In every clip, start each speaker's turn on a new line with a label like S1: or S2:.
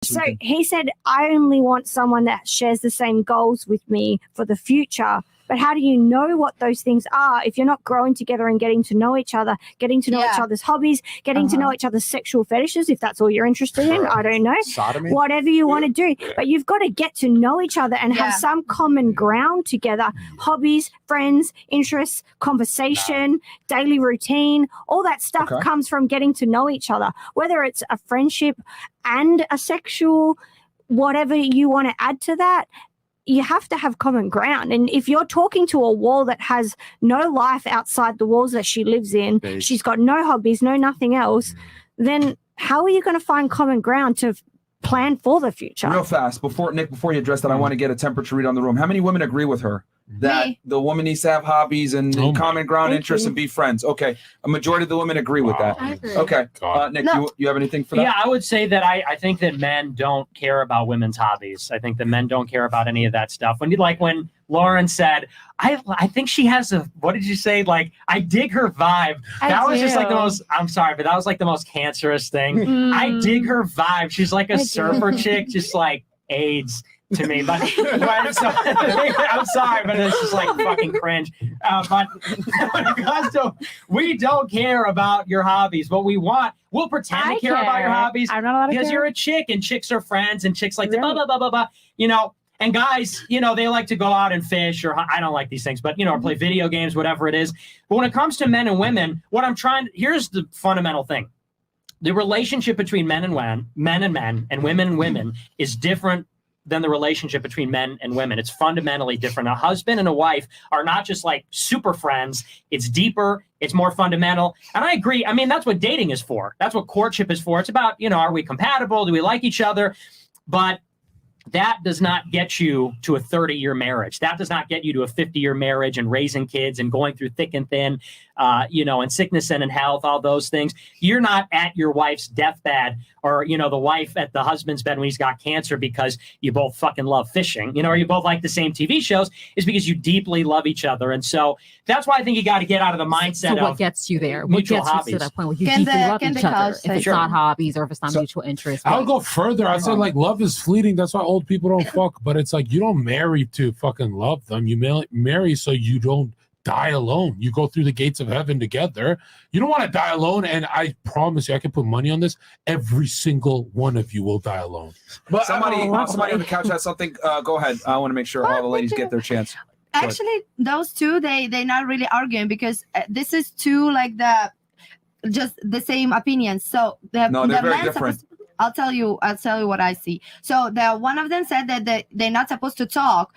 S1: So he said, I only want someone that shares the same goals with me for the future. But how do you know what those things are if you're not growing together and getting to know each other, getting to know each other's hobbies, getting to know each other's sexual fetishes, if that's all you're interested in? I don't know.
S2: Sodomy?
S1: Whatever you want to do. But you've got to get to know each other and have some common ground together. Hobbies, friends, interests, conversation, daily routine, all that stuff comes from getting to know each other. Whether it's a friendship and a sexual, whatever you want to add to that, you have to have common ground. And if you're talking to a wall that has no life outside the walls that she lives in, she's got no hobbies, no nothing else, then how are you going to find common ground to plan for the future?
S3: Real fast, before you address that, I want to get a temperature read on the room. How many women agree with her that the woman needs to have hobbies and common ground interests and be friends? Okay, a majority of the women agree with that.
S4: I agree.
S3: Okay, Nick, you have anything for that?
S4: Yeah, I would say that I think that men don't care about women's hobbies. I think that men don't care about any of that stuff. When Lauren said, I think she has a, what did you say? Like, I dig her vibe. That was just like the most, I'm sorry, but that was like the most cancerous thing. I dig her vibe. She's like a surfer chick, just like AIDS to me. But so, I'm sorry, but it's just like fucking cringe. But when it comes to, we don't care about your hobbies. What we want, we'll pretend to care about your hobbies because you're a chick and chicks are friends and chicks like to blah, blah, blah, blah, blah. You know, and guys, you know, they like to go out and fish, or I don't like these things, but, you know, or play video games, whatever it is. But when it comes to men and women, here's the fundamental thing. The relationship between men and men, and women and women is different than the relationship between men and women. It's fundamentally different. A husband and a wife are not just like super friends. It's deeper. It's more fundamental. And I agree. I mean, that's what dating is for. That's what courtship is for. It's about, you know, are we compatible? Do we like each other? But that does not get you to a 30-year marriage. That does not get you to a 50-year marriage and raising kids and going through thick and thin, you know, and sickness and in health, all those things. You're not at your wife's deathbed or, you know, the wife at the husband's bed when he's got cancer because you both fucking love fishing, you know, or you both like the same TV shows. Is because you deeply love each other. And so that's why I think you got to get out of the mindset of
S5: what gets you there? What
S4: mutual
S5: gets
S4: hobbies.
S5: you to that point where you deeply love each other? If it's not hobbies or if it's not mutual interest.
S6: I'll go further. I said, like, love is fleeting. That's why old people don't fuck. But it's like, you don't marry to fucking love them. You marry so you don't die alone. You go through the gates of heaven together. You don't want to die alone. And I promise you, I can put money on this. Every single one of you will die alone.
S3: But somebody on the couch has something. Go ahead. I want to make sure all the ladies get their chance.
S7: Actually, those two, they're not really arguing because this is two like just the same opinions. So
S3: they're very different.
S7: I'll tell you what I see. So one of them said that they're not supposed to talk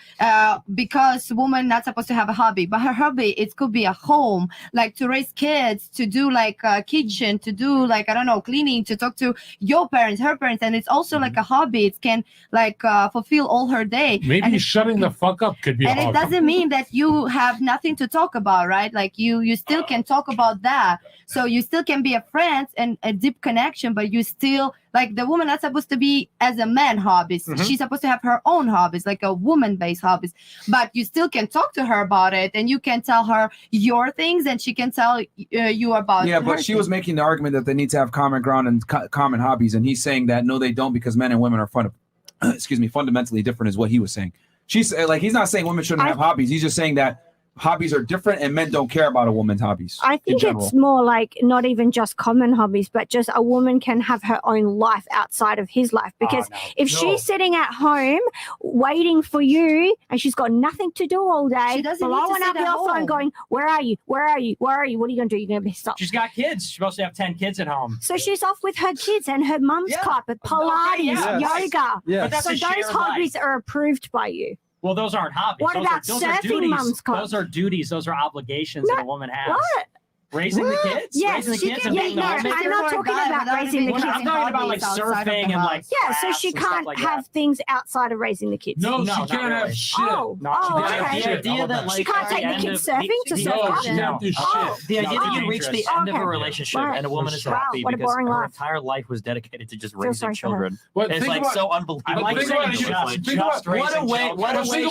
S7: because women not supposed to have a hobby. But her hobby, it could be a home, like to raise kids, to do like a kitchen, to do like, I don't know, cleaning, to talk to your parents, her parents. And it's also like a hobby. It can like fulfill all her day.
S6: Maybe shutting the fuck up could be a hobby.
S7: And it doesn't mean that you have nothing to talk about, right? Like you still can talk about that. So you still can be a friend and a deep connection, but you still, like, the woman not supposed to be as a man hobbies. She's supposed to have her own hobbies, like a woman-based hobbies. But you still can talk to her about it, and you can tell her your things, and she can tell you about.
S3: Yeah, but she was making the argument that they need to have common ground and common hobbies, and he's saying that no, they don't, because men and women are fundamentally different, is what he was saying. She's like, he's not saying women shouldn't have hobbies. He's just saying that hobbies are different and men don't care about a woman's hobbies.
S1: I think it's more like not even just common hobbies, but just a woman can have her own life outside of his life. Because if she's sitting at home waiting for you and she's got nothing to do all day, blowing up your phone going, where are you? Where are you? Where are you? What are you going to do? You're going to be stopped.
S4: She's got kids. She's supposed to have 10 kids at home.
S1: So she's off with her kids and her mum's club at Pilates, yoga.
S4: But that's
S1: so those hobbies are approved by you.
S4: Well, those aren't hobbies.
S1: What about surfing, Mum's club?
S4: Those are duties. Those are obligations that a woman has.
S1: What?
S4: Raising the kids?
S1: Yes,
S4: raising the kids and being the home.
S1: I'm not talking about raising the kids.
S4: I'm talking about like surfing and like
S1: so she can't have things outside of raising the kids.
S6: No, she can't have shit.
S8: The idea that like
S1: she can't take the kids surfing to surf.
S8: The idea that you reach the end of a relationship and a woman is happy because her entire life was dedicated to just raising children. It's like so unbelievable.
S4: I like saying just raising children.
S8: What a way.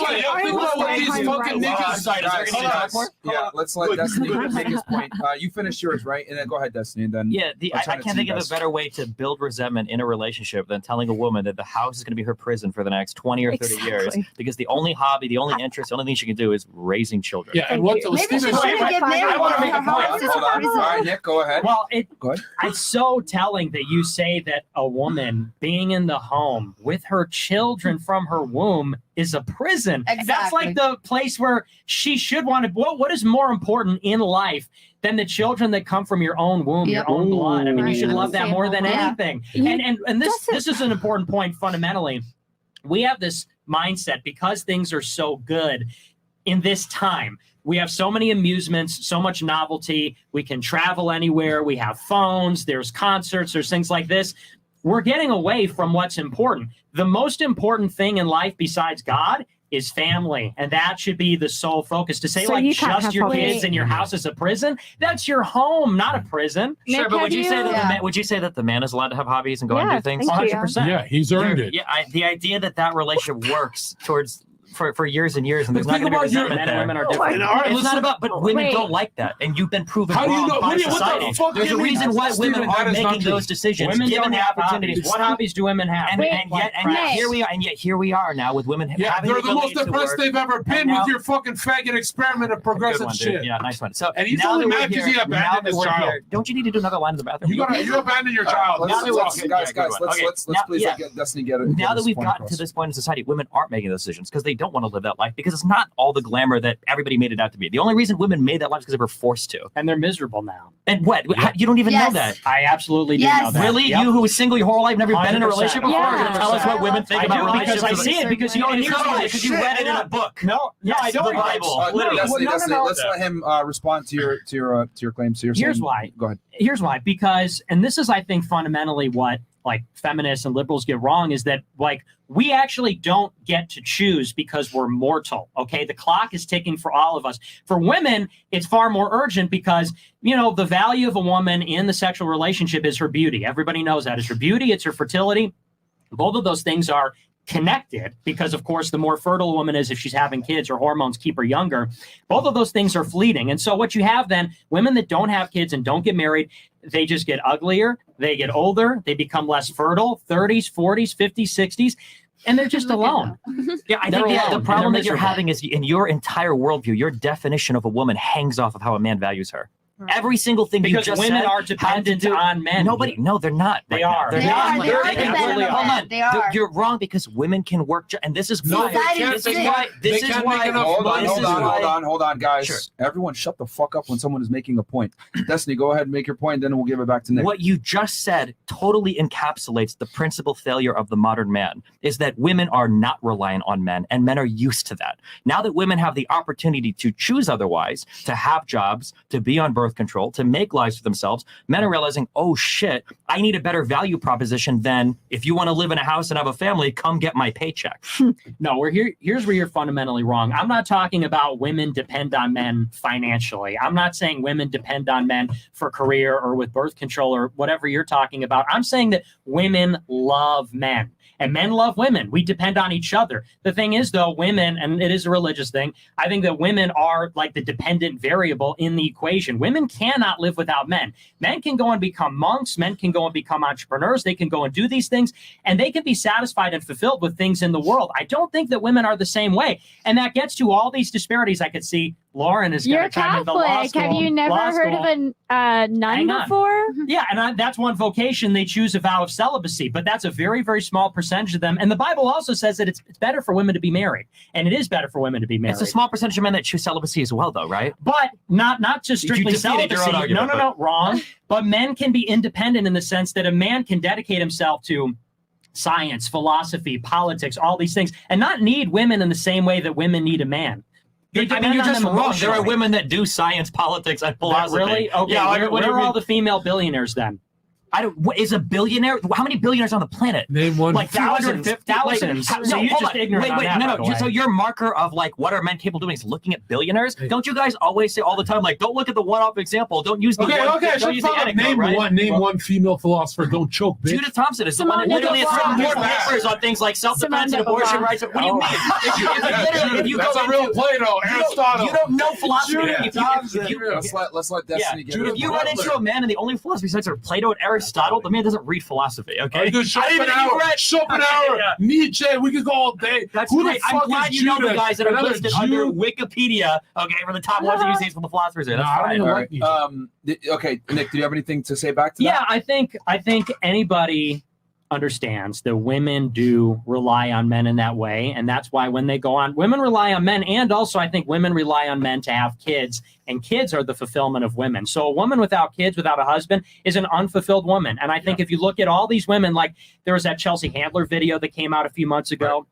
S3: Yeah, let's let Destiny make his point. you finished yours, right? And then go ahead, Destiny. And then
S8: I can't think of a better way to build resentment in a relationship than telling a woman that the house is going to be her prison for the next 20 or 30 years, because the only hobby, the only interest, the only thing she can do is raising children.
S6: Yeah, and what
S7: Maybe she shouldn't get married.
S3: I want to make a point.
S7: Hold
S3: Hold on. All right, Nick, go ahead.
S4: Well,
S3: Go ahead.
S4: it's so telling that you say that a woman being in the home with her children from her womb is a prison.
S7: Exactly.
S4: That's like the place where she should want to. What is more important in life than the children that come from your own womb, your own blood? I mean, you should love that more than anything. And this is an important point fundamentally. We have this mindset because things are so good in this time. We have so many amusements, so much novelty. We can travel anywhere. We have phones. There's concerts. There's things like this. We're getting away from what's important. The most important thing in life besides God is family, and that should be the sole focus. To say like just your kids and your house is a prison, that's your home, not a prison.
S8: Sure, but would you say that the man is allowed to have hobbies and go and do things?
S4: 100%.
S6: Yeah, he's earned it.
S8: Yeah, the idea that relationship works towards for years and years, and there's not going to be resentment there.
S4: Men and women are different.
S8: It's not about, but women don't like that, and you've been proven
S6: How do you
S8: wrong
S6: know?
S8: by
S6: What
S8: society.
S6: the fuck
S8: There's a reason why women are making those decisions.
S4: Women
S8: given
S4: don't
S8: the
S4: have
S8: opportunities.
S4: hobbies. What hobbies do women have?
S8: And yet here we are now with women.
S6: Yeah,
S8: having
S6: they're the most
S8: ability to
S6: depressed
S8: work.
S6: they've ever been
S8: now-
S6: with your fucking faggot experiment of
S8: Good
S6: progressive
S8: one, dude.
S6: shit.
S8: Yeah, nice one. So
S6: And he's
S8: now
S6: only
S8: that we're
S6: mad 'cause
S8: here-
S6: he abandoned
S8: now that
S6: his
S8: we're
S6: child.
S8: here- Don't you need to do another line in the bathroom?
S6: You abandon your child.
S3: Let's please get Destiny get it.
S8: Now that we've gotten to this point in society, women aren't making those decisions because they don't want to live that life, because it's not all the glamour that everybody made it out to be. The only reason women made that life is because they were forced to.
S4: And they're miserable now.
S8: And what? You don't even know that.
S4: I absolutely do know that.
S8: Really?
S4: Yep.
S8: You who was single your whole life, never been in a
S4: 100%.
S8: relationship before, are going to tell us what women think
S4: I
S8: about
S4: do,
S8: relationships?
S4: because I see it, because you
S8: because you read it in a book.
S4: No, I don't.
S8: The Bible.
S3: Destiny, let's let him respond to your claims. So
S4: Here's why.
S3: Go ahead.
S4: Here's why. Because, and this is, I think, fundamentally what like feminists and liberals get wrong, is that like we actually don't get to choose because we're mortal. Okay, the clock is ticking for all of us. For women, it's far more urgent because, you know, the value of a woman in the sexual relationship is her beauty. Everybody knows that. It's her beauty, it's her fertility. Both of those things are connected because, of course, the more fertile a woman is, if she's having kids, her hormones keep her younger. Both of those things are fleeting. And so what you have then, women that don't have kids and don't get married, they just get uglier, they get older, they become less fertile, 30s, 40s, 50s, 60s, and they're just alone.
S8: Yeah, I think the problem that you're having is in your entire worldview, your definition of a woman hangs off of how a man values her. Every single thing
S4: because
S8: you just
S4: women
S8: said
S4: are dependent on men.
S8: No, they're not.
S4: They are.
S7: They are dependent on men. They are.
S8: You're wrong, because women can work, and this is why.
S7: This is why.
S3: Hold on, guys. Sure. Everyone, shut the fuck up when someone is making a point. Destiny, go ahead and make your point, then we'll give it back to Nick.
S8: What you just said totally encapsulates the principal failure of the modern man, is that women are not reliant on men, and men are used to that. Now that women have the opportunity to choose otherwise, to have jobs, to be on birth control, to make lives for themselves, men are realizing, oh shit, I need a better value proposition than, if you want to live in a house and have a family, come get my paycheck.
S4: No, here's where you're fundamentally wrong. I'm not talking about women depend on men financially. I'm not saying women depend on men for career or with birth control or whatever you're talking about. I'm saying that women love men. And men love women. We depend on each other. The thing is, though, women, and it is a religious thing, I think that women are like the dependent variable in the equation. Women cannot live without men. Men can go and become monks. Men can go and become entrepreneurs. They can go and do these things, and they can be satisfied and fulfilled with things in the world. I don't think that women are the same way. And that gets to all these disparities. I could see Lauren is going to come in the law school.
S1: Have you never heard of a nun before?
S4: Yeah, and that's one vocation. They choose a vow of celibacy, but that's a very, very small percentage of them. And the Bible also says that it's better for women to be married, and it is better for women to be married.
S8: It's a small percentage of men that choose celibacy as well, though, right?
S4: But not just strictly celibacy. No, wrong. But men can be independent in the sense that a man can dedicate himself to science, philosophy, politics, all these things, and not need women in the same way that women need a man.
S8: You're just wrong. There are women that do science, politics, and philosophy.
S4: Really? Okay. Yeah, where are all the female billionaires then?
S8: What is a billionaire? How many billionaires on the planet?
S6: Name one.
S8: Like
S4: Thousands. So you're just ignorant on that, by the way.
S8: So your marker of like what are men capable of doing is looking at billionaires. Don't you guys always say all the time like, don't look at the one-off example. Don't use the don't use the anecdote,
S6: Name one female philosopher. Don't choke, bitch.
S8: Judith Thompson is the one that literally has written more papers on things like self-defense and abortion rights. What do you mean? If you
S6: That's a real Plato, Aristotle.
S8: You don't know philosophy.
S3: Let's let Destiny get it.
S8: If you run into a man and the only philosophy besides are Plato and Aristotle, the man doesn't read philosophy. Okay,
S6: Schopenhauer, Nietzsche. We could go all day.
S8: That's
S6: Who
S8: great.
S6: the fuck
S8: I'm glad
S6: is
S8: you know the
S6: Judas?
S8: guys that are
S6: Another
S8: listed
S6: Jew?
S8: under Wikipedia. Okay, for the top ones that use these for the philosophers. That's
S6: I don't
S8: fine.
S6: even
S3: All
S6: like
S3: right.
S6: Nietzsche.
S3: Okay, Nick, do you have anything to say back to that?
S4: Yeah, I think anybody understands that women do rely on men in that way, and that's why when they go on, women rely on men, and also I think women rely on men to have kids, and kids are the fulfillment of women. So a woman without kids, without a husband, is an unfulfilled woman. And I think if you look at all these women, like there was that Chelsea Handler video that came out a few months ago. Right.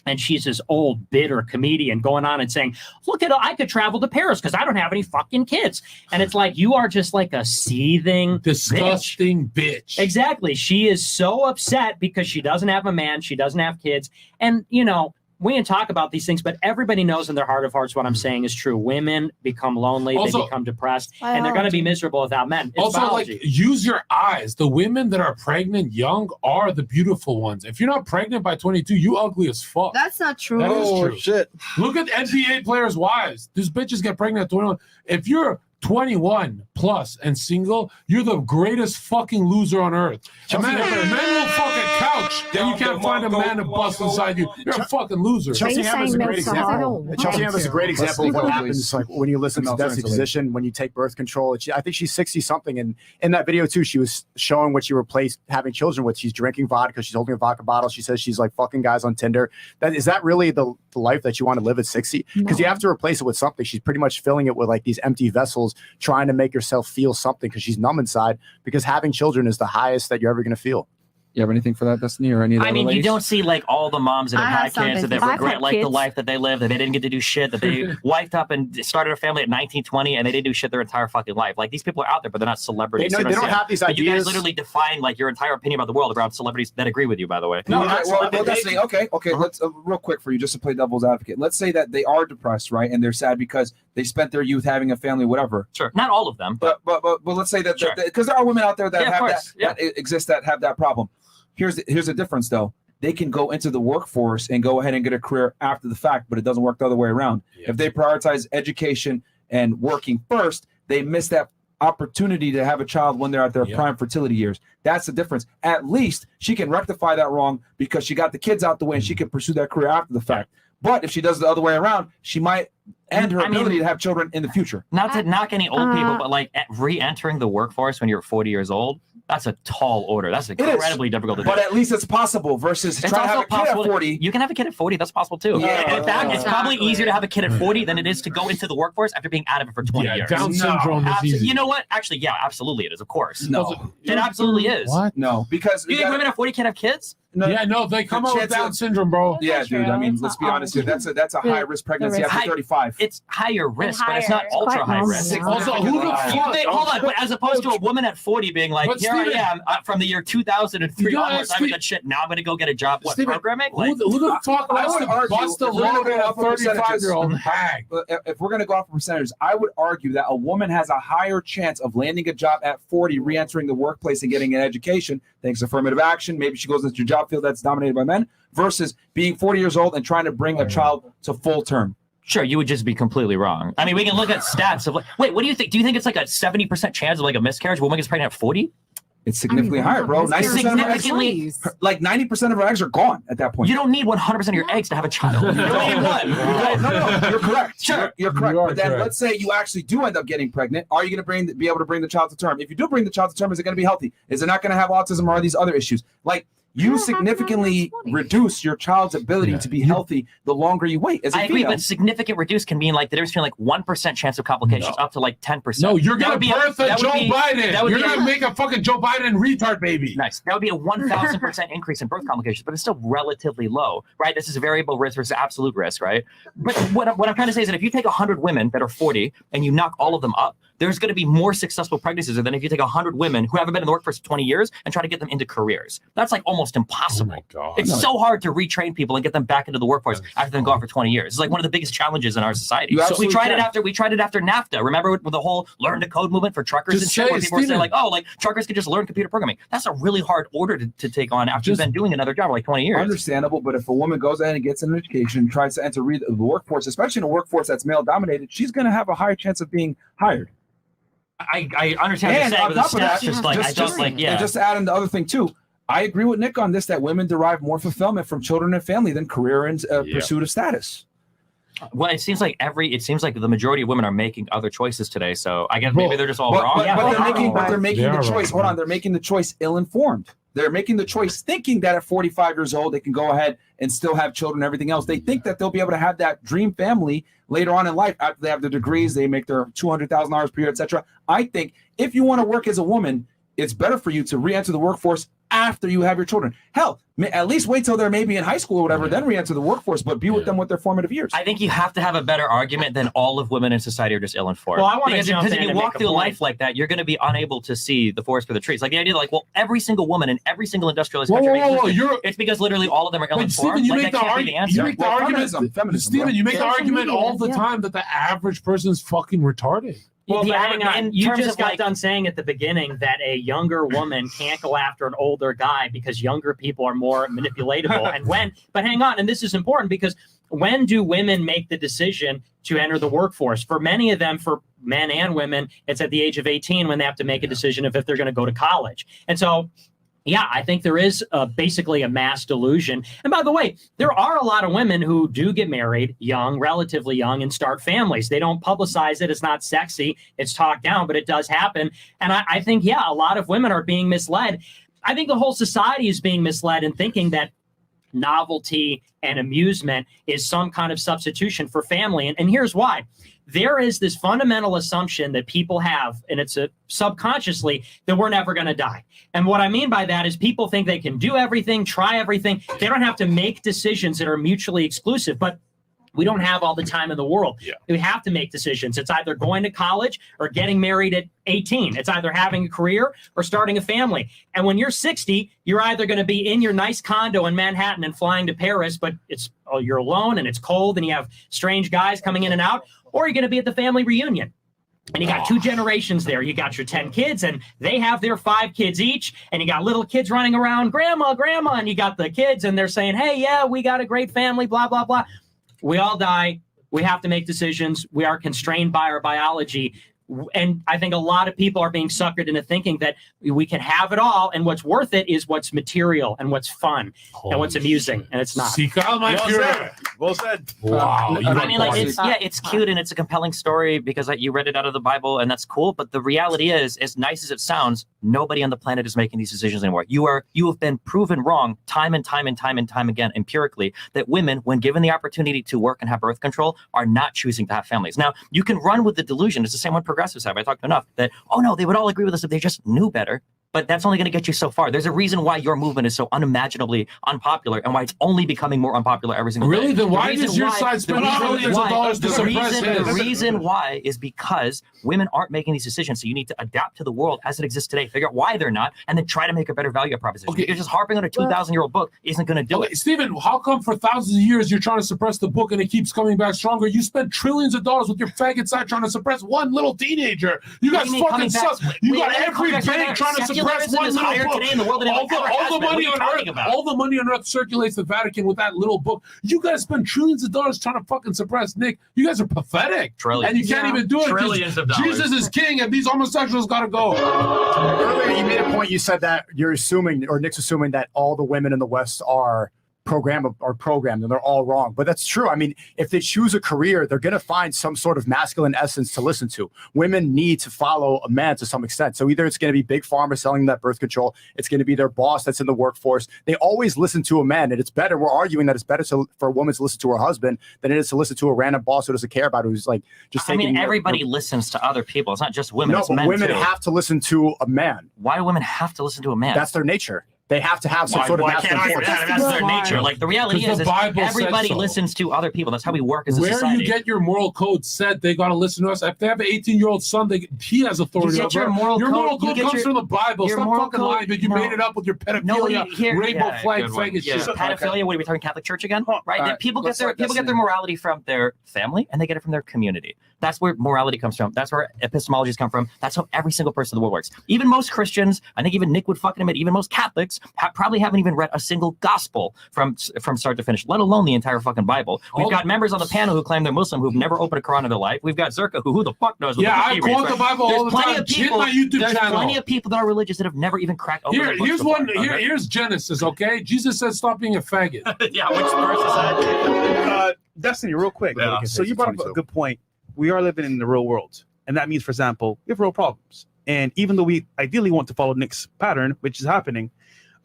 S4: And she's this old, bitter comedian going on and saying, look at, I could travel to Paris because I don't have any fucking kids. And it's like, you are just like a seething,
S6: disgusting bitch.
S4: Exactly. She is so upset because she doesn't have a man. She doesn't have kids. And, you know, we can talk about these things, but everybody knows in their heart of hearts what I'm saying is true. Women become lonely, they become depressed, and they're going to be miserable without men. It's
S6: also,
S4: biology.
S6: like, use your eyes. The women that are pregnant young are the beautiful ones. If you're not pregnant by 22, you ugly as fuck.
S7: That's not true.
S6: That is true.
S2: Shit.
S6: Look at NBA players' wives. These bitches get pregnant at 21. If you're 21 plus and single, you're the greatest fucking loser on earth. Men will fuck a couch and you can't find a man to bust inside you. You're a fucking loser.
S2: Chelsea Handler's a great example. Chelsea Handler's a great example of what happens like when you listen to Destiny's position, when you take birth control. I think she's 60 something, and in that video too, she was showing what she replaced having children with. She's drinking vodka. She's holding a vodka bottle. She says she's like fucking guys on Tinder. Is that really the life that you want to live at 60? Because you have to replace it with something. She's pretty much filling it with like these empty vessels, trying to make herself feel something because she's numb inside, because having children is the highest that you're ever going to feel.
S3: You have anything for that, Destiny, or any of the
S8: I mean,
S3: ladies?
S8: you don't see like all the moms that have had kids that regret like the life that they lived, that they didn't get to do shit, that they wifed up and started a family at 19, 20, and they didn't do shit their entire fucking life. Like, these people are out there, but they're not celebrities.
S2: They don't have these
S8: but
S2: ideas.
S8: You guys literally define like your entire opinion about the world around celebrities that agree with you, by the way.
S3: No, well, Destiny, okay. Let's real quick for you, just to play devil's advocate. Let's say that they are depressed, right, and they're sad because they spent their youth having a family, whatever.
S8: Sure, not all of them,
S3: but let's say that because there are women out there that have that exist that have that problem. Here's the difference, though. They can go into the workforce and go ahead and get a career after the fact, but it doesn't work the other way around. Yeah. If they prioritize education and working first, they miss that opportunity to have a child when they're at their prime fertility years. That's the difference. At least she can rectify that wrong because she got the kids out the way and she can pursue that career after the fact. But if she does it the other way around, she might end her ability to have children in the future.
S8: Not to knock any old people, but like re-entering the workforce when you're 40 years old, that's a tall order. That's incredibly difficult to do.
S3: But at least it's possible versus trying to have a kid at 40.
S8: You can have a kid at 40. That's possible too.
S3: Yeah,
S8: in fact, it's probably easier to have a kid at 40 than it is to go into the workforce after being out of it for 20 years.
S6: Down syndrome is easy.
S8: You know what? Actually, yeah, absolutely it is. Of course.
S3: No.
S8: It absolutely is.
S6: What?
S3: No, because
S8: you think women at 40 can't have kids?
S6: No, they come out with Down syndrome, bro.
S3: Yeah, dude. I mean, let's be honest here. That's a high risk pregnancy after 35.
S8: It's higher risk, but it's not ultra high risk.
S6: Also, who the fuck?
S8: Hold on, but as opposed to a woman at 40 being like, here I am from the year 2003 onwards, I've done shit. Now I'm going to go get a job. What, programming?
S6: Who the fuck wants to bust a load in a 35-year-old hag?
S3: If we're going to go off of percentages, I would argue that a woman has a higher chance of landing a job at 40, re-entering the workplace and getting an education, thanks to affirmative action. Maybe she goes into a job field that's dominated by men, versus being 40 years old and trying to bring a child to full term.
S8: Sure, you would just be completely wrong. I mean, we can look at stats of like, wait, what do you think? Do you think it's like a 70% chance of like a miscarriage? A woman gets pregnant at 40?
S3: It's significantly higher, bro. 90% like 90% of her eggs are gone at that point.
S8: You don't need 100% of your eggs to have a child. You only need one.
S3: No, you're correct.
S8: Sure,
S3: you're correct. But then let's say you actually do end up getting pregnant. Are you going to be able to bring the child to term? If you do bring the child to term, is it going to be healthy? Is it not going to have autism or these other issues? Like, you significantly reduce your child's ability to be healthy the longer you wait. As a
S8: I agree,
S3: female.
S8: but significant reduce can mean like the difference between like 1% chance of complications up to like 10%.
S6: No, you're
S8: That
S6: gonna
S8: would be
S6: birth a
S8: that would
S6: Joe
S8: be-
S6: Biden.
S8: that would
S6: You're
S8: be
S6: gonna make a fucking Joe Biden retard baby.
S8: Nice. That would be a 1,000% increase in birth complications, but it's still relatively low, right? This is a variable risk versus absolute risk, right? But what I'm trying to say is that if you take 100 women that are 40 and you knock all of them up, there's going to be more successful pregnancies than if you take 100 women who haven't been in the workforce for 20 years and try to get them into careers. That's like almost impossible.
S6: Oh my God.
S8: It's so hard to retrain people and get them back into the workforce after they've gone for 20 years. It's like one of the biggest challenges in our society.
S3: You
S8: So we
S3: absolutely
S8: tried
S3: can.
S8: it after NAFTA. Remember with the whole learn to code movement for truckers
S6: Just
S8: and shit,
S6: say
S8: where
S6: it,
S8: people were saying
S6: Steven.
S8: like, oh, like truckers could just learn computer programming. That's a really hard order to take on after you've been doing another job for like 20 years.
S3: Understandable, but if a woman goes ahead and gets an education, tries to enter the workforce, especially in a workforce that's male dominated, she's going to have a higher chance of being hired.
S8: I understand what you're
S3: And
S8: saying,
S3: on
S8: but the
S3: top of that,
S8: stats just like I just like yeah.
S3: And just to add in the other thing too, I agree with Nick on this that women derive more fulfillment from children and family than career and pursuit of status.
S8: Well, it seems like the majority of women are making other choices today. So I guess maybe they're just all wrong.
S3: But they're making
S6: They
S3: the
S6: are
S3: choice.
S6: wrong.
S3: Hold on, they're making the choice ill-informed. They're making the choice thinking that at 45 years old they can go ahead and still have children and everything else. They think that they'll be able to have that dream family later on in life after they have their degrees, they make their $200,000 per year, etc. I think if you want to work as a woman, it's better for you to re-enter the workforce after you have your children. Hell, at least wait till they're maybe in high school or whatever, then re-enter the workforce, but be with them with their formative years.
S8: I think you have to have a better argument than all of women in society are just ill-informed.
S4: Well, I wanna
S8: because
S4: jump
S8: if
S4: in
S8: you
S4: and
S8: walk
S4: make a
S8: through
S4: point.
S8: life like that, you're going to be unable to see the forest for the trees. Like the idea, like, well, every single woman in every single industrialized
S6: Whoa,
S8: country,
S6: whoa, whoa,
S8: existed. It's because literally all of them are
S6: But
S8: ill-informed.
S6: Stephen, you
S8: Like,
S6: make
S8: that
S6: the
S8: can't be the
S6: argument.
S8: answer.
S6: You make the argument.
S3: Feminism,
S6: Stephen, you make the
S1: Social
S6: argument
S1: media,
S6: all the
S1: yeah.
S6: time that the average person's fucking retarded.
S4: Well,
S8: The-
S4: but hang on.
S8: in
S4: You
S8: terms
S4: just
S8: of,
S4: got
S8: like-
S4: done saying at the beginning that a younger woman can't go after an older guy because younger people are more manipulatable. But hang on, and this is important because when do women make the decision to enter the workforce? For many of them, for men and women, it's at the age of 18 when they have to make a decision of if they're going to go to college. And so yeah, I think there is basically a mass delusion. And by the way, there are a lot of women who do get married young, relatively young, and start families. They don't publicize it. It's not sexy. It's talked down, but it does happen. And I think, yeah, a lot of women are being misled. I think the whole society is being misled in thinking that novelty and amusement is some kind of substitution for family. And here's why. There is this fundamental assumption that people have, and it's subconsciously, that we're never going to die. And what I mean by that is people think they can do everything, try everything. They don't have to make decisions that are mutually exclusive. But we don't have all the time in the world.
S6: Yeah.
S4: We have to make decisions. It's either going to college or getting married at 18. It's either having a career or starting a family. And when you're 60, you're either going to be in your nice condo in Manhattan and flying to Paris, but you're alone and it's cold and you have strange guys coming in and out, or you're going to be at the family reunion. And you got two generations there. You got your 10 kids and they have their 5 kids each. And you got little kids running around, grandma. And you got the kids and they're saying, hey, yeah, we got a great family, blah, blah, blah. We all die. We have to make decisions. We are constrained by our biology. And I think a lot of people are being suckered into thinking that we can have it all. And what's worth it is what's material and what's fun and what's amusing. And it's not.
S6: Seek out my pure.
S2: Well said.
S6: Wow. you
S8: I mean, like,
S6: are
S8: it's cute and it's a compelling story because like, you read it out of the Bible and that's cool. But the reality is, as nice as it sounds, nobody on the planet is making these decisions anymore. You have been proven wrong time and time again, empirically, that women, when given the opportunity to work and have birth control, are not choosing to have families. Now, you can run with the delusion. It's the same one progressives have. I talked enough that, oh no, they would all agree with us if they just knew better. But that's only going to get you so far. There's a reason why your movement is so unimaginably unpopular and why it's only becoming more unpopular every single day.
S6: Really? Then why
S8: reason
S6: does your
S8: why-
S6: side spend
S8: the reason
S6: millions of
S8: why-
S6: dollars to
S8: the
S6: suppress
S8: reason,
S6: his?
S8: The reason why is because women aren't making these decisions. So you need to adapt to the world as it exists today, figure out why they're not, and then try to make a better value proposition.
S6: Okay.
S8: You're just harping on a 2,000-year-old book isn't going to do
S6: Okay,
S8: it.
S6: Stephen, how come for thousands of years you're trying to suppress the book and it keeps coming back stronger? You spend trillions of dollars with your faggot side trying to suppress one little teenager. You
S8: What
S6: guys
S8: do you mean
S6: fucking
S8: coming back?
S6: suck. You
S8: Wait,
S6: got
S8: wait,
S6: every
S8: coming back
S6: bank
S8: right
S6: trying to
S8: now.
S6: suppress
S8: Secularism
S6: one
S8: is
S6: little
S8: higher
S6: book.
S8: today in the world than it
S6: All
S8: ever has
S6: the
S8: been. What are
S6: money
S8: you
S6: on
S8: talking
S6: earth,
S8: about?
S6: all the money on earth circulates the Vatican with that little book. You guys spend trillions of dollars trying to fucking suppress Nick. You guys are pathetic.
S8: Trillions.
S6: And you can't even do it. 'cause
S8: Trillions of dollars.
S6: Jesus is king and these homosexuals gotta go.
S2: Earlier, you made a point. You said that you're assuming, or Nick's assuming, that all the women in the West are programmed and they're all wrong. But that's true. I mean, if they choose a career, they're going to find some sort of masculine essence to listen to. Women need to follow a man to some extent. So either it's going to be Big Pharma selling that birth control, it's going to be their boss that's in the workforce. They always listen to a man, and it's better. We're arguing that it's better for a woman to listen to her husband than it is to listen to a random boss who doesn't care about it, who's like just taking.
S8: I mean, everybody listens to other people. It's not just women.
S2: No,
S8: it's
S2: but
S8: men
S2: women
S8: too.
S2: have to listen to a man.
S8: Why do women have to listen to a man?
S2: That's their nature. They have to have some sort of masculine force.
S8: That's their nature. Like the reality is everybody listens to other people. That's how we work as a society.
S6: Where you get your moral code said they got to listen to us. If they have an 18-year-old son, he has authority over.
S8: Your moral code
S6: comes from the Bible. Stop fucking lying, but you made it up with your pedophilia, rainbow flag thing and shit.
S8: Pedophilia. What are we talking Catholic Church again? Right? People get their morality from their family, and they get it from their community. That's where morality comes from. That's where epistemologies come from. That's how every single person in the world works. Even most Christians, I think even Nick would fucking admit, even most Catholics probably haven't even read a single gospel from start to finish, let alone the entire fucking Bible. We've got members on the panel who claim they're Muslim who've never opened a Quran in their life. We've got Zerka who the fuck knows what the
S6: I quote the Bible all the time. Hit my YouTube
S8: there's
S6: channel.
S8: Plenty of people that are religious that have never even cracked open their books
S6: Here's
S8: before,
S6: one.
S8: okay?
S6: Here's Genesis. Okay, Jesus said, "Stop being a faggot."
S8: Yeah, which verse is that?
S9: Destiny, real quick.
S2: Yeah.
S9: So you brought up a good point. We are living in the real world, and that means, for example, we have real problems. And even though we ideally want to follow Nick's pattern, which is happening,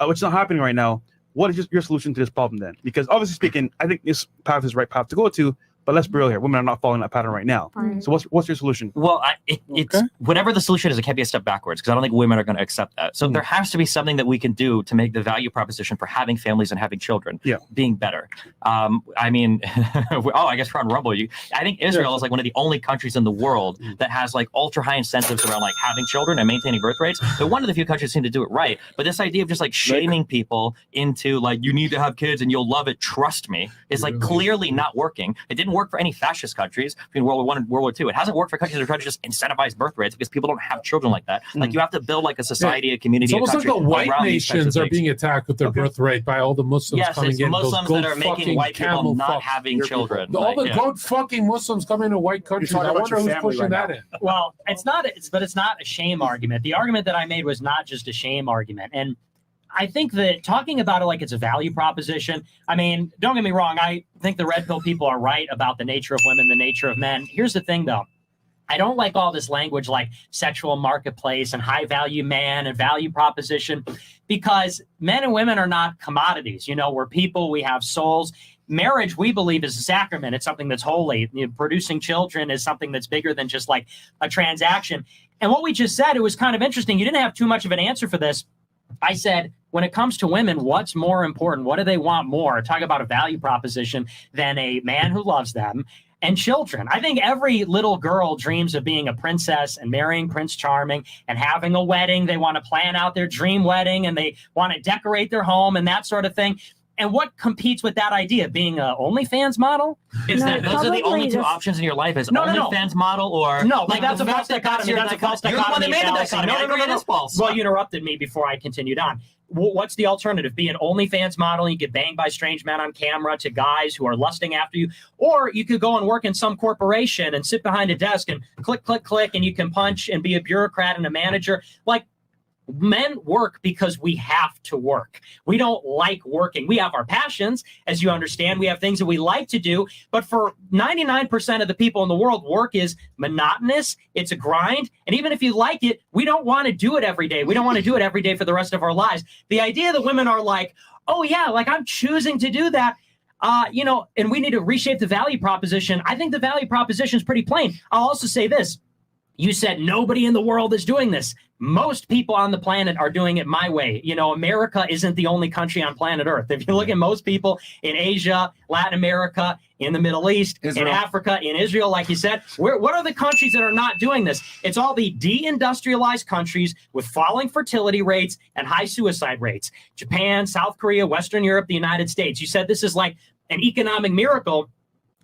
S9: which is not happening right now, what is your solution to this problem then? Because obviously speaking, I think this path is the right path to go to, but let's be real here. Women are not following that pattern right now.
S1: Right.
S9: So what's your solution?
S8: Well, it's whatever the solution is, it can't be a step backwards because I don't think women are going to accept that. So there has to be something that we can do to make the value proposition for having families and having children being better. I mean, I guess we're on Rumble. I think Israel is like one of the only countries in the world that has like ultra high incentives around like having children and maintaining birth rates. They're one of the few countries that seem to do it right. But this idea of just like shaming people into like, you need to have kids and you'll love it, trust me, is like clearly not working. It didn't work for any fascist countries between World War I and World War II. It hasn't worked for countries that are trying to just incentivize birth rates because people don't have children like that. Like you have to build like a society, a community.
S6: It's almost like the white nations are being attacked with their birth rate by all the Muslims coming in.
S8: Yes, Muslims that are making white people not
S6: fuck.
S8: having children.
S6: All the goat fucking Muslims coming to white countries. I wonder who's pushing that in.
S4: Well, it's not a shame argument. The argument that I made was not just a shame argument. And I think that talking about it like it's a value proposition, I mean, don't get me wrong. I think the red pill people are right about the nature of women, the nature of men. Here's the thing, though. I don't like all this language like sexual marketplace and high value man and value proposition because men and women are not commodities. You know, we're people, we have souls. Marriage, we believe, is a sacrament. It's something that's holy. You know, producing children is something that's bigger than just like a transaction. And what we just said, it was kind of interesting. You didn't have too much of an answer for this. I said, when it comes to women, what's more important? What do they want more? Talk about a value proposition than a man who loves them and children. I think every little girl dreams of being a princess and marrying Prince Charming and having a wedding. They want to plan out their dream wedding and they want to decorate their home and that sort of thing. And what competes with that idea? Being an OnlyFans model?
S8: Is that those are the only two options in your life? Is OnlyFans model or
S4: like that's a false dichotomy? That's a false dichotomy.
S8: You're the one that made the dichotomy. No, false.
S4: Well, you interrupted me before I continued on. What's the alternative? Be an OnlyFans model, you get banged by strange men on camera to guys who are lusting after you, or you could go and work in some corporation and sit behind a desk and click, click, click, and you can punch and be a bureaucrat and a manager. Like, men work because we have to work. We don't like working. We have our passions, as you understand. We have things that we like to do. But for 99% of the people in the world, work is monotonous. It's a grind. And even if you like it, we don't want to do it every day. We don't want to do it every day for the rest of our lives. The idea that women are like, oh, yeah, like I'm choosing to do that. And we need to reshape the value proposition. I think the value proposition is pretty plain. I'll also say this. You said nobody in the world is doing this. Most people on the planet are doing it my way. You know, America isn't the only country on planet Earth. If you look at most people in Asia, Latin America, in the Middle East, Israel. In Africa, in Israel, like you said, what are the countries that are not doing this? It's all the deindustrialized countries with falling fertility rates and high suicide rates. Japan, South Korea, Western Europe, the United States. You said this is like an economic miracle.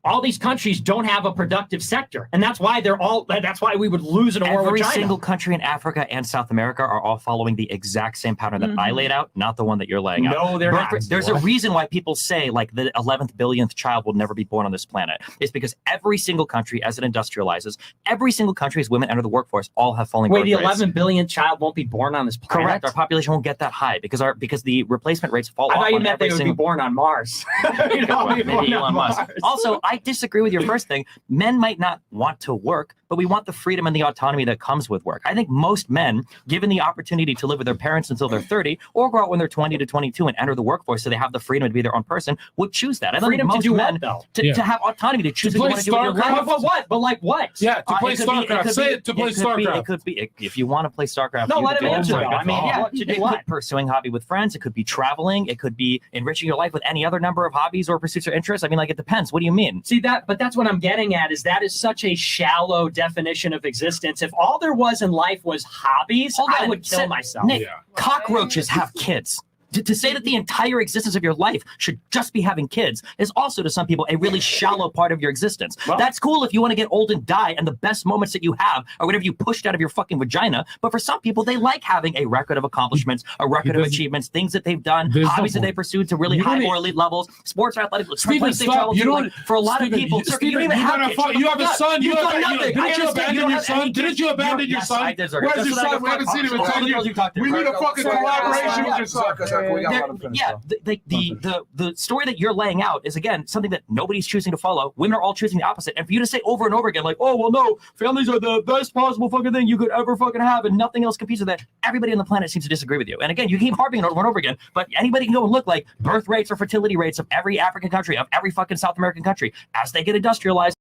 S4: all these countries don't have a productive sector, and that's why that's why we would lose in a war with
S8: Every
S4: China.
S8: single country in Africa and South America are all following the exact same pattern that I laid out, not the one that you're laying out.
S4: No, they're not.
S8: There's a reason why people say like the 11th billionth child will never be born on this planet. It's because every single country, as it industrializes, every single country as women enter the workforce, all have falling birth
S4: the
S8: rates.
S4: 11 billionth child won't be born on this planet.
S8: Correct. Our population won't get that high because the replacement rates fall off.
S4: I thought you
S8: on
S4: meant they
S8: every
S4: would be
S8: single...
S4: born on Mars. You know,
S8: Maybe Elon Musk. Also, I disagree with your first thing. Men might not want to work, but we want the freedom and the autonomy that comes with work. I think most men, given the opportunity to live with their parents until they're 30 or go out when they're 20 to 22 and enter the workforce so they have the freedom to be their own person, would choose that. I don't
S4: Freedom
S8: think
S4: to
S8: most
S4: do
S8: men,
S4: what, though?
S8: to have autonomy to choose
S6: To
S8: what
S6: play
S8: you want to do with your life.
S4: But what? But like what?
S6: Yeah, to play
S8: It could be-
S6: StarCraft.
S8: it could
S6: Say
S8: be-
S6: it to play
S8: it could be-
S6: StarCraft.
S8: It could be if you want to play StarCraft.
S4: No,
S8: you
S4: let
S8: could
S4: him
S8: do it.
S4: answer, though. I mean,
S6: God.
S4: what to do
S8: It
S4: what?
S8: could pursuing hobby with friends. It could be traveling. It could be enriching your life with any other number of hobbies or pursuits or interests. I mean, like it depends. What do you mean?
S4: See but that's what I'm getting at is that is such a shallow definition of existence. If all there was in life was hobbies,
S8: Hold
S4: I
S8: on,
S4: would kill myself.
S8: Nick,
S6: Yeah.
S8: cockroaches have kids. To say that the entire existence of your life should just be having kids is also to some people a really shallow part of your existence.
S4: Well-
S8: That's cool if you want to get old and die and the best moments that you have are whatever you pushed out of your fucking vagina. But for some people, they like having a record of accomplishments, a record of achievements, things that they've done,
S6: There's no
S8: hobbies that they
S6: point.
S8: pursued to really
S6: You don't
S8: high
S6: need-
S8: or elite levels, sports or athletic.
S6: Steven,
S8: places they
S6: stop.
S8: travel
S6: You
S8: to,
S6: don't.
S8: like, for a lot
S6: Steven,
S8: of people,
S6: Steven,
S8: you don't even have kids.
S6: you have a
S8: Shut
S6: son.
S8: up.
S6: You
S8: You've done
S6: have,
S8: nothing.
S6: didn't
S8: I
S6: you
S8: understand
S6: abandon
S8: you don't
S6: your
S8: have
S6: son?
S8: any
S6: Didn't
S8: kids.
S6: you abandon your
S8: Yes,
S6: son?
S8: I deserve it.
S6: Where's
S8: That's
S6: your
S8: what I
S6: son? We haven't seen him in 10 years. We need a fucking collaboration with your son.
S8: The story that you're laying out is again something that nobody's choosing to follow. Women are all choosing the opposite. And for you to say over and over again, like, oh well, no, families are the best possible fucking thing you could ever fucking have, and nothing else competes with that. Everybody on the planet seems to disagree with you. And again, you keep harping it over and over again. But anybody can go and look like birth rates or fertility rates of every African country, of every fucking South American country, as they get industrialized.